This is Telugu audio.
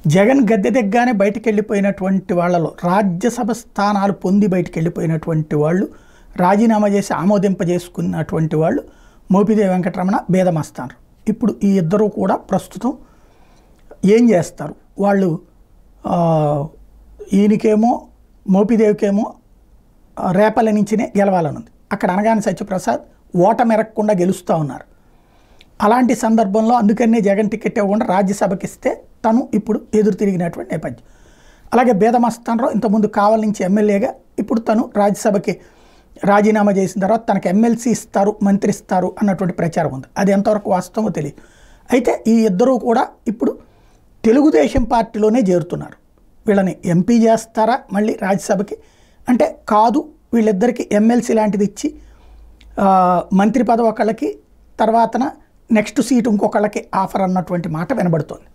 జగన్ గద్దె దిగ్గానే బయటికి వెళ్ళిపోయినటువంటి వాళ్ళలో రాజ్యసభ స్థానాలు పొంది బయటికి వెళ్ళిపోయినటువంటి వాళ్ళు, రాజీనామా చేసి ఆమోదింపజేసుకున్నటువంటి వాళ్ళు మోపిదేవి వెంకటరమణ, బేదమస్తాన్. ఇప్పుడు ఈ ఇద్దరు కూడా ప్రస్తుతం ఏం చేస్తారు? వాళ్ళు ఈయనకేమో మోపిదేవికేమో రేపల నుంచినే గెలవాలనుంది. అక్కడ అనగాని సత్యప్రసాద్ ఓటమెరగకుండా గెలుస్తూ ఉన్నారు. అలాంటి సందర్భంలో అందుకనే జగన్ టికెట్ ఇవ్వకుండా రాజ్యసభకి ఇస్తే తను ఇప్పుడు ఎదురు తిరిగినటువంటి నేపథ్యం. అలాగే బేదమస్తాన్లో ఇంతకుముందు కావలి నుంచి ఎమ్మెల్యేగా, ఇప్పుడు తను రాజ్యసభకి రాజీనామా చేసిన తర్వాత తనకు ఎమ్మెల్సీ ఇస్తారు, మంత్రి ఇస్తారు అన్నటువంటి ప్రచారం ఉంది. అది ఎంతవరకు వాస్తవమో తెలియదు. అయితే ఈ ఇద్దరూ కూడా ఇప్పుడు తెలుగుదేశం పార్టీలోనే చేరుతున్నారు. వీళ్ళని ఎంపీ చేస్తారా మళ్ళీ రాజ్యసభకి అంటే కాదు, వీళ్ళిద్దరికీ ఎమ్మెల్సీ లాంటిది ఇచ్చి మంత్రి పదవి ఒకళ్ళకి, తర్వాతన నెక్స్ట్ సీట్ ఇంకొకళ్ళకి ఆఫర్ అన్నటువంటి మాట వినబడుతోంది.